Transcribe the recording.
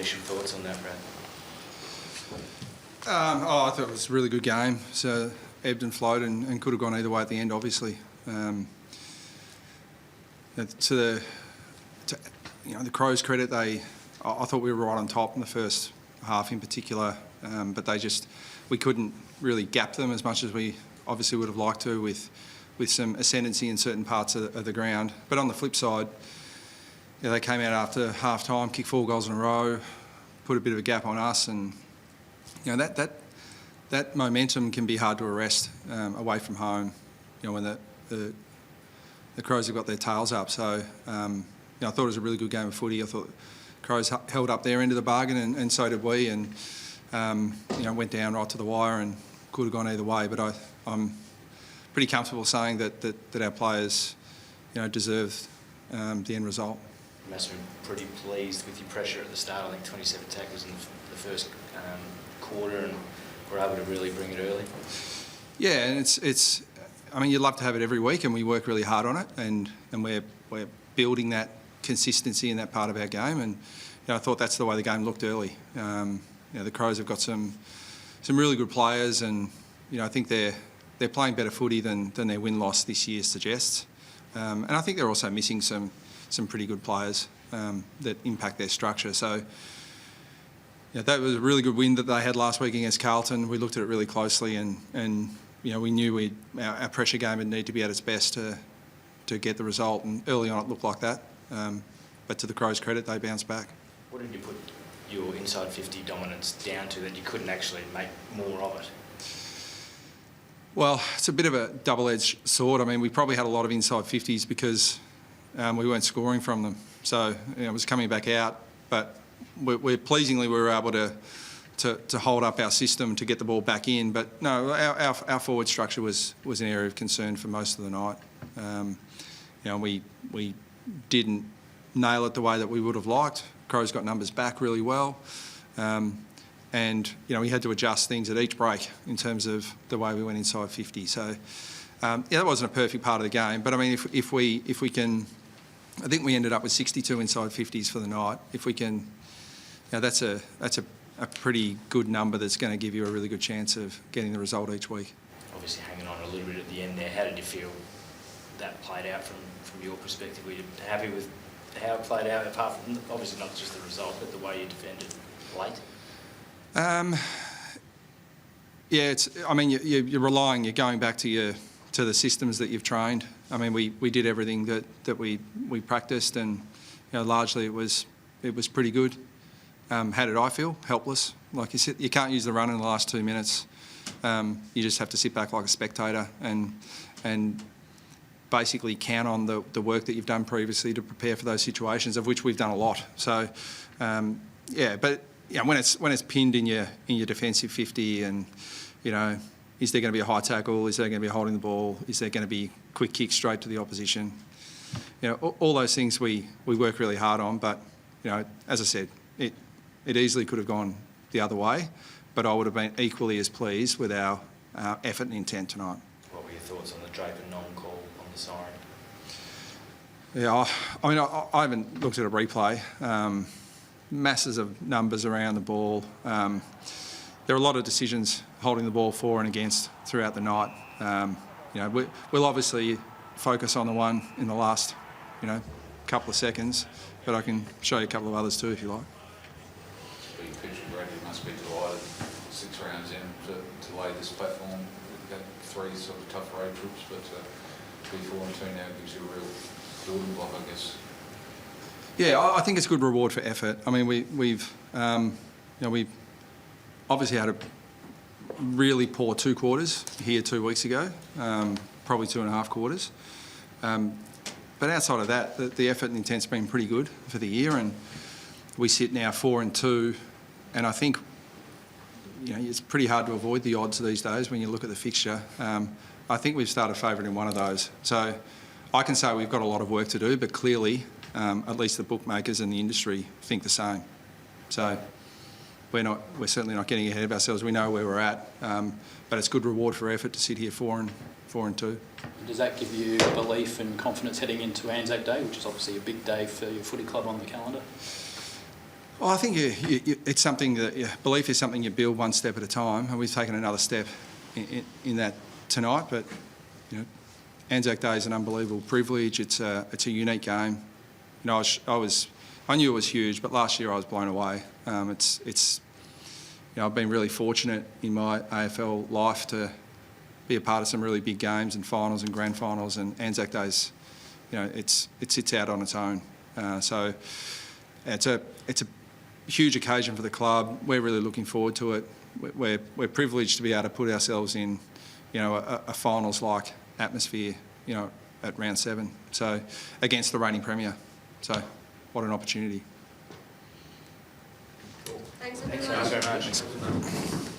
initial thoughts on that, Brad? I thought it was a really good game. So ebbed and flowed and could have gone either way at the end, obviously. To the Crows' credit, I thought we were right on top in the first half in particular, but we couldn't really gap them as much as we obviously would have liked to with some ascendancy in certain parts of the ground. But on the flip side, they came out after half time, kicked 4 goals in a row, put a bit of a gap on us, and that momentum can be hard to arrest away from home. When the Crows have got their tails up. So I thought it was a really good game of footy. I thought Crows held up their end of the bargain, and so did we, and went down right to the wire and could have gone either way. But I'm pretty comfortable saying that our players deserved the end result. You must have been pretty pleased with your pressure at the start. I think 27 tackles in the first quarter, and were able to really bring it early. Yeah, and it's. I mean, you'd love to have it every week, and we work really hard on it, and we're building that consistency in that part of our game. And I thought that's the way the game looked early. The Crows have got some really good players, and I think they're playing better footy than their win-loss this year suggests. And I think they're also missing some pretty good players that impact their structure. So that was a really good win that they had last week against Carlton. We looked at it really closely, and we knew our pressure game would need to be at its best to get the result, and early on it looked like that. But to the Crows' credit, they bounced back. What did you put your inside 50 dominance down to that you couldn't actually make more of it? Well, it's a bit of a double-edged sword. I mean, we probably had a lot of inside 50s because we weren't scoring from them. So it was coming back out, but pleasingly we were able to hold up our system to get the ball back in. But no, our forward structure was an area of concern for most of the night. We didn't nail it the way that we would have liked. Crows got numbers back really well. And we had to adjust things at each break in terms of the way we went inside 50. So that wasn't a perfect part of the game. But I mean, if we can, I think we ended up with 62 inside 50s for the night. If we can, that's a pretty good number that's going to give you a really good chance of getting the result each week. Obviously hanging on a little bit at the end there. How did you feel that played out from your perspective? Were you happy with how it played out, apart from obviously not just the result, but the way you defended late? You're relying, you're going back to the systems that you've trained. I mean, we did everything that we practiced, and largely it was pretty good. How did I feel? Helpless. Like you said, you can't use the run in the last 2 minutes. You just have to sit back like a spectator and basically count on the work that you've done previously to prepare for those situations, of which we've done a lot. So, when it's pinned in your defensive 50, and is there going to be a high tackle? Is there going to be holding the ball? Is there going to be quick kick straight to the opposition? All those things we work really hard on. But as I said, it easily could have gone the other way, but I would have been equally as pleased with our effort and intent tonight. What were your thoughts on the Draper non-call on the siren? Yeah, I mean, I haven't looked at a replay. Masses of numbers around the ball. There are a lot of decisions holding the ball for and against throughout the night. We'll obviously focus on the one in the last, couple of seconds, but I can show you a couple of others too if you like. You must be delighted 6 rounds in to lay this platform. We've got 3 sort of tough road trips, but to be 4-2 now gives you a real building block, I guess. Yeah, I think it's good reward for effort. I mean, we've obviously had a really poor 2 quarters here 2 weeks ago, probably 2.5 quarters. But outside of that, the effort and intent's been pretty good for the year, and we sit now 4-2, and I think it's pretty hard to avoid the odds these days when you look at the fixture. I think we've started favouring one of those. So I can say we've got a lot of work to do, but clearly, at least the bookmakers and the industry think the same. So we're certainly not getting ahead of ourselves. We know where we're at, but it's good reward for effort to sit here 4-2. Does that give you belief and confidence heading into Anzac Day, which is obviously a big day for your footy club on the calendar? Well, I think it's something that belief is something you build one step at a time, and we've taken another step in that tonight. But you know, Anzac Day is an unbelievable privilege. It's a unique game. You know, I knew it was huge, but last year I was blown away. It's you know, I've been really fortunate in my AFL life to be a part of some really big games and finals and grand finals, and Anzac Day's, you know, it sits out on its own. So it's a huge occasion for the club. We're really looking forward to it. We're privileged to be able to put ourselves in, you know, a finals-like atmosphere, you know, at round 7. So against the reigning premier. So what an opportunity. Thanks very much.